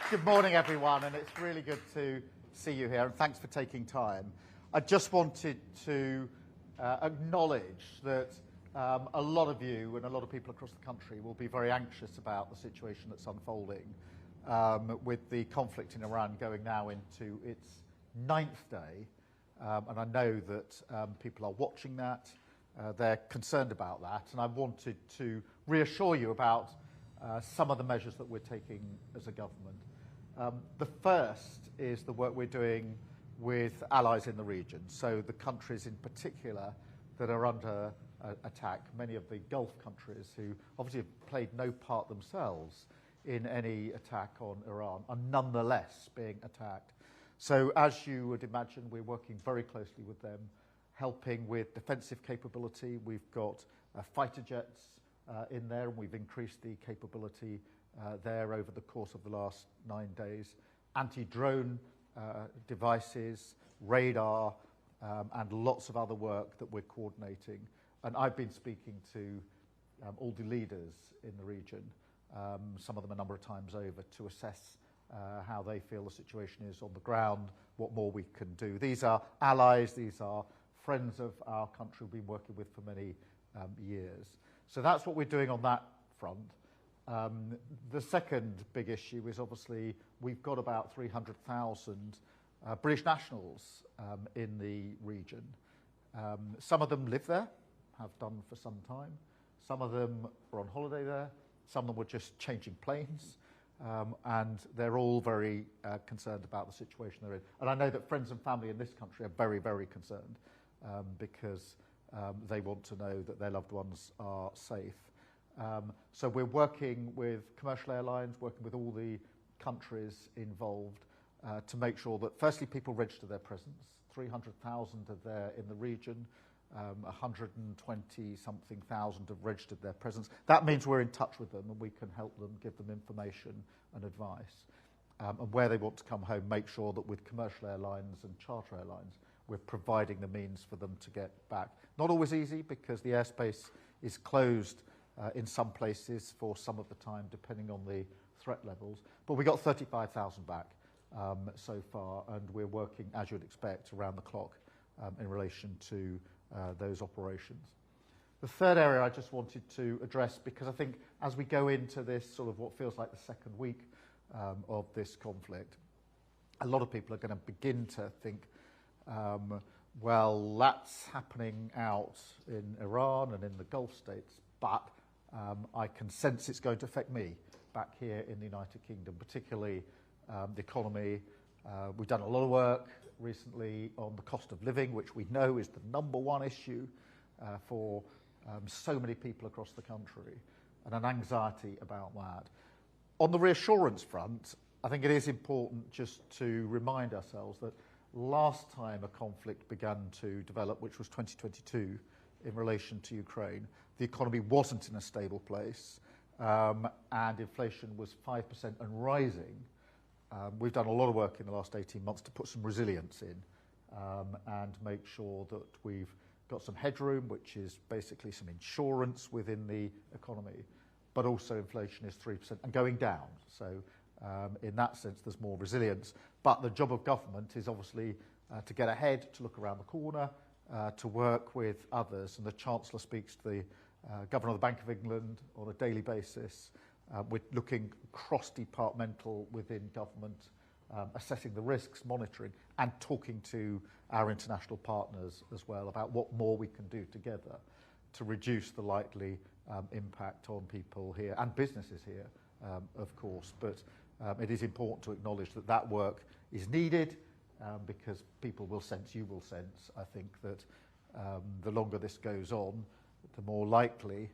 Good morning, everyone, and it's really good to see you here, and thanks for taking time. I just wanted to acknowledge that a lot of you and a lot of people across the country will be very anxious about the situation that's unfolding with the conflict in Iran going now into its 9th day. And I know that people are watching that, they're concerned about that, and I wanted to reassure you about some of the measures that we're taking as a government. The first is the work we're doing with allies in the region, so the countries in particular that are under attack, many of the Gulf countries who obviously have played no part themselves in any attack on Iran are nonetheless being attacked. So as you would imagine, we're working very closely with them, helping with defensive capability. We've got fighter jets in there, and we've increased the capability there over the course of the last 9 days. Anti-drone devices, radar, and lots of other work that we're coordinating. And I've been speaking to all the leaders in the region, some of them a number of times over, to assess how they feel the situation is on the ground, what more we can do. These are allies, these are friends of our country we've been working with for many years. So that's what we're doing on that front. The second big issue is obviously we've got about 300,000 British nationals in the region. Some of them live there, have done for some time. Some of them are on holiday there. Some of them were just changing planes. And they're all very concerned about the situation they're in. And I know that friends and family in this country are very, very concerned because they want to know that their loved ones are safe. So we're working with commercial airlines, working with all the countries involved to make sure that, firstly, people register their presence. 300,000 are there in the region. 120-something thousand have registered their presence. That means we're in touch with them and we can help them, give them information and advice. And where they want to come home, make sure that with commercial airlines and charter airlines, we're providing the means for them to get back. Not always easy because the airspace is closed in some places for some of the time, depending on the threat levels. But we got 35,000 back so far, and we're working, as you'd expect, around the clock in relation to those operations. The third area I just wanted to address, because I think as we go into this sort of what feels like the second week of this conflict, a lot of people are going to begin to think, well, that's happening out in Iran and in the Gulf states, but I can sense it's going to affect me back here in the United Kingdom, particularly the economy. We've done a lot of work recently on the cost of living, which we know is the #1 issue for so many people across the country, and an anxiety about that. On the reassurance front, I think it is important just to remind ourselves that last time a conflict began to develop, which was 2022, in relation to Ukraine, the economy wasn't in a stable place, and inflation was 5% and rising. We've done a lot of work in the last 18 months to put some resilience in and make sure that we've got some headroom, which is basically some insurance within the economy, but also inflation is 3% and going down. So in that sense, there's more resilience. But the job of government is obviously to get ahead, to look around the corner, to work with others. And the Chancellor speaks to the Governor of the Bank of England on a daily basis. We're looking cross-departmental within government, assessing the risks, monitoring, and talking to our international partners as well about what more we can do together to reduce the likely impact on people here and businesses here, of course. But it is important to acknowledge that that work is needed because people will sense, you will sense, I think, that the longer this goes on, the more likely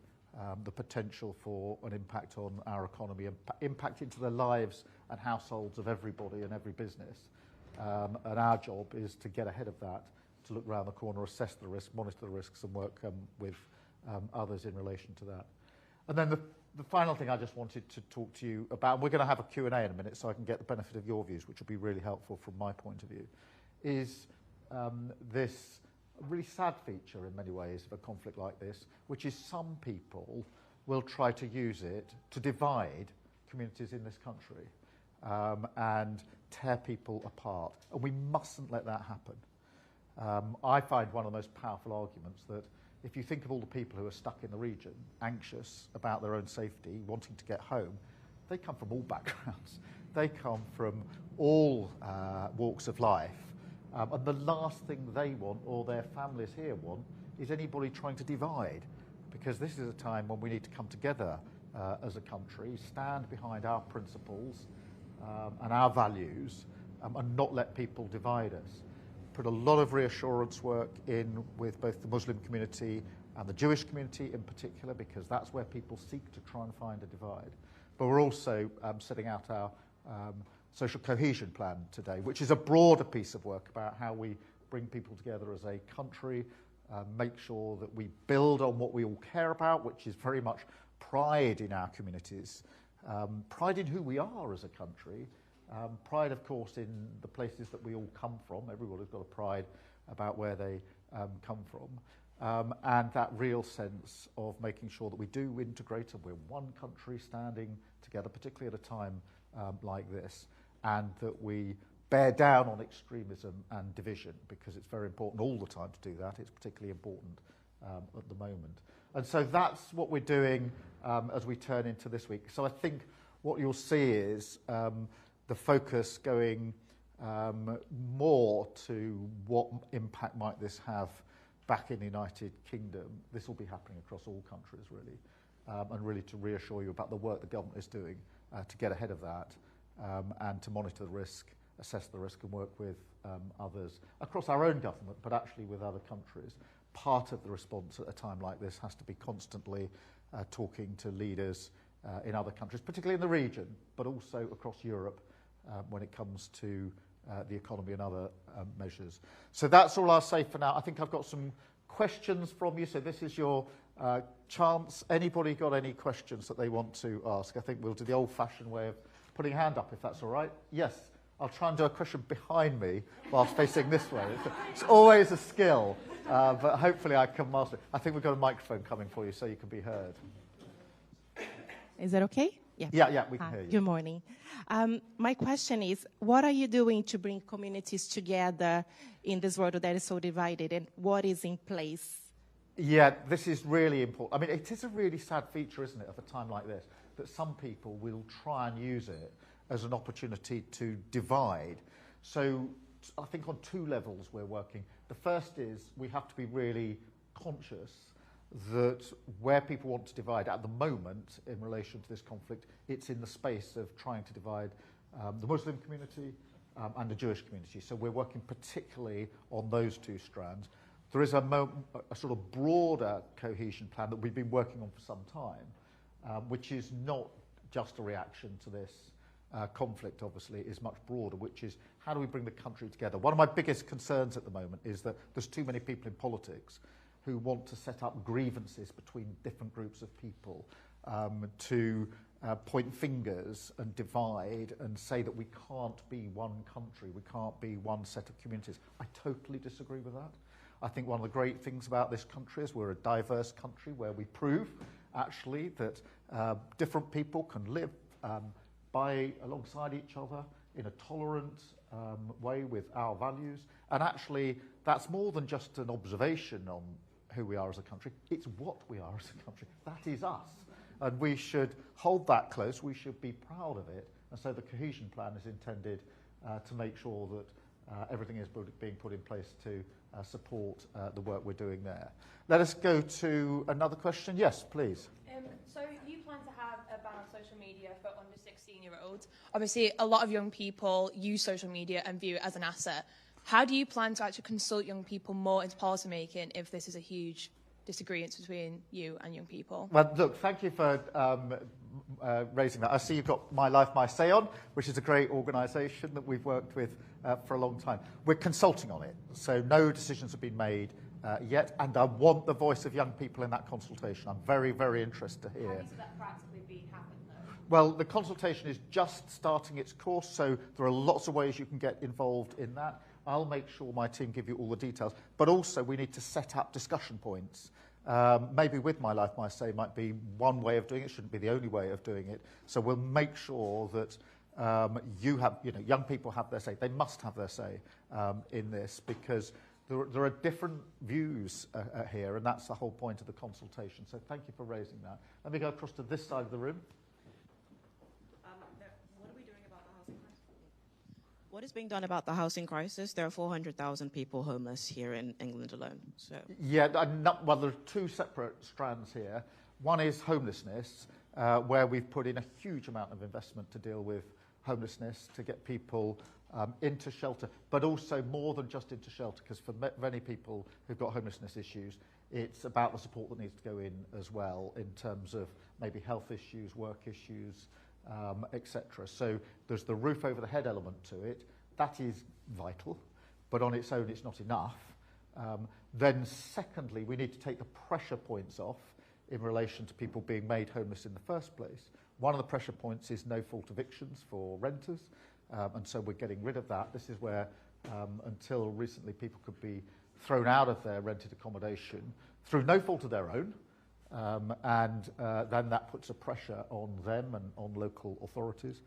the potential for an impact on our economy, impact into the lives and households of everybody and every business. And our job is to get ahead of that, to look around the corner, assess the risk, monitor the risks, and work with others in relation to that. And then the final thing I just wanted to talk to you about, and we're going to have a Q&A in a minute so I can get the benefit of your views, which will be really helpful from my point of view, is this really sad feature in many ways of a conflict like this, which is some people will try to use it to divide communities in this country. and tear people apart. And we mustn't let that happen. I find one of the most powerful arguments that if you think of all the people who are stuck in the region, anxious about their own safety, wanting to get home, they come from all backgrounds. They come from all walks of life. And the last thing they want, or their families here want, is anybody trying to divide. Because this is a time when we need to come together as a country, stand behind our principles and our values, and not let people divide us. Put a lot of reassurance work in with both the Muslim community and the Jewish community in particular, because that's where people seek to try and find a divide. But we're also setting out our social cohesion plan today, which is a broader piece of work about how we bring people together as a country, make sure that we build on what we all care about, which is very much pride in our communities, pride in who we are as a country, pride, of course, in the places that we all come from. Everybody's got a pride about where they come from, and that real sense of making sure that we do integrate and we're one country standing together, particularly at a time like this, and that we bear down on extremism and division, because it's very important all the time to do that. It's particularly important at the moment. And so that's what we're doing as we turn into this week. So I think what you'll see is the focus going more to what impact might this have back in the United Kingdom. This will be happening across all countries, really, and really to reassure you about the work the government is doing to get ahead of that and to monitor the risk, assess the risk and work with others across our own government, but actually with other countries. Part of the response at a time like this has to be constantly talking to leaders in other countries, particularly in the region, but also across Europe when it comes to the economy and other measures. So that's all I'll say for now. I think I've got some questions from you, so this is your chance. Anybody got any questions that they want to ask? I think we'll do the old-fashioned way of putting a hand up, if that's all right. Yes, I'll try and do a question behind me whilst facing this way. It's always a skill, but hopefully I can master it. I think we've got a microphone coming for you so you can be heard. Is that okay? Yeah, we can hear you. Good morning. My question is, what are you doing to bring communities together in this world that is so divided, and what is in place? Yeah, this is really important. I mean, it is a really sad feature, isn't it, of a time like this, that some people will try and use it as an opportunity to divide. So I think on two levels we're working. The first is we have to be really conscious that where people want to divide at the moment in relation to this conflict, it's in the space of trying to divide the Muslim community and the Jewish community. So we're working particularly on those two strands. There is a sort of broader cohesion plan that we've been working on for some time, which is not just a reaction to this conflict, obviously, is much broader, which is how do we bring the country together? One of my biggest concerns at the moment is that there's too many people in politics who want to set up grievances between different groups of people to point fingers and divide and say that we can't be one country, we can't be one set of communities. I totally disagree with that. I think one of the great things about this country is we're a diverse country where we prove actually that different people can live alongside each other in a tolerant way with our values. And actually, that's more than just an observation on who we are as a country. It's what we are as a country. That is us. And we should hold that close. We should be proud of it. And so the cohesion plan is intended to make sure that everything is being put in place to support the work we're doing there. Let us go to another question. Yes, please. So you plan to have a ban on social media for under 16-year-olds. Obviously, a lot of young people use social media and view it as an asset. How do you plan to actually consult young people more into policy making if this is a huge disagreement between you and young people? Well, look, thank you for raising that. I see you've got My Life, My Say On, which is a great organisation that we've worked with for a long time. We're consulting on it, so no decisions have been made yet, and I want the voice of young people in that consultation. I'm very, very interested to hear. How do you see that practically being happened, though? Well, the consultation is just starting its course, so there are lots of ways you can get involved in that. I'll make sure my team give you all the details. But also, we need to set up discussion points. Maybe with My Life, My Say might be one way of doing it. It shouldn't be the only way of doing it. So we'll make sure that young people have their say. They must have their say in this because there are different views here, and that's the whole point of the consultation. So thank you for raising that. Let me go across to this side of the room. What are we doing about the housing crisis? What is being done about the housing crisis? There are 400,000 people homeless here in England alone. So Yeah, well, there are two separate strands here. One is homelessness, where we've put in a huge amount of investment to deal with homelessness, to get people into shelter, but also more than just into shelter, because for many people who've got homelessness issues, it's about the support that needs to go in as well in terms of maybe health issues, work issues, etc. So there's the roof over the head element to it. That is vital, but on its own it's not enough. Then secondly, we need to take the pressure points off in relation to people being made homeless in the first place. One of the pressure points is no-fault evictions for renters, and so we're getting rid of that. This is where, until recently, people could be thrown out of their rented accommodation through no fault of their own, and then that puts a pressure on them and on local authorities,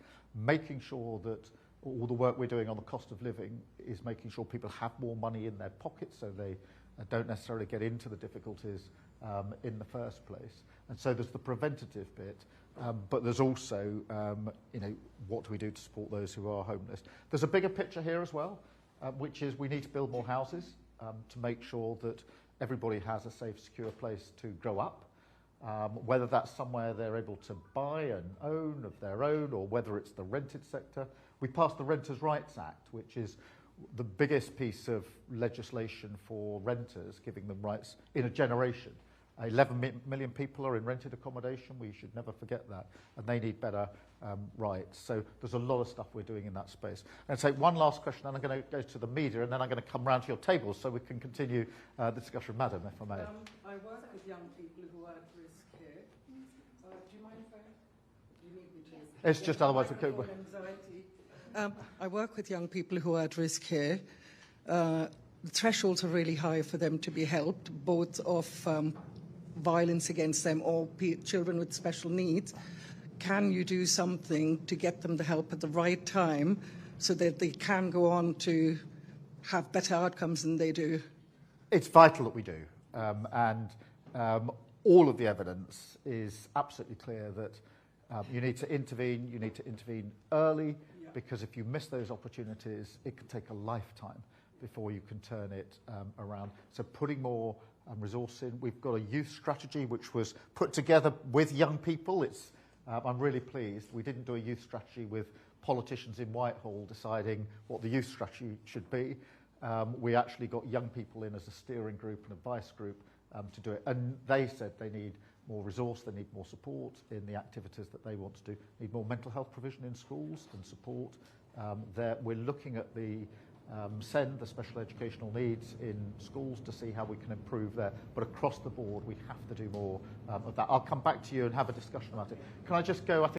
making sure that all the work we're doing on the cost of living is making sure people have more money in their pockets so they don't necessarily get into the difficulties in the first place. And so there's the preventative bit, but there's also, what do we do to support those who are homeless? There's a bigger picture here as well, which is we need to build more houses to make sure that everybody has a safe, secure place to grow up, whether that's somewhere they're able to buy and own of their own, or whether it's the rented sector. We passed the Renters' Rights Act, which is the biggest piece of legislation for renters, giving them rights in a generation. 11 million people are in rented accommodation. We should never forget that. And they need better rights. So there's a lot of stuff we're doing in that space. And so one last question, and I'm going to go to the media, and then I'm going to come round to your tables so we can continue the discussion. Madam, if I may. I work with young people who are at risk here. Do you mind if do you need me to? It's just otherwise we could. Anxiety. I work with young people who are at risk here. The thresholds are really high for them to be helped, both of violence against them or children with special needs. Can you do something to get them the help at the right time so that they can go on to have better outcomes than they do? It's vital that we do. All of the evidence is absolutely clear that you need to intervene early, because if you miss those opportunities, it can take a lifetime before you can turn it around. So putting more resource in. We've got a youth strategy which was put together with young people. I'm really pleased. We didn't do a youth strategy with politicians in Whitehall deciding what the youth strategy should be. We actually got young people in as a steering group and advice group to do it. And they said they need more resource, they need more support in the activities that they want to do, need more mental health provision in schools and support. We're looking at the SEND, the special educational needs in schools, to see how we can improve there. But across the board, we have to do more of that. I'll come back to you and have a discussion about it. Can I just go, I think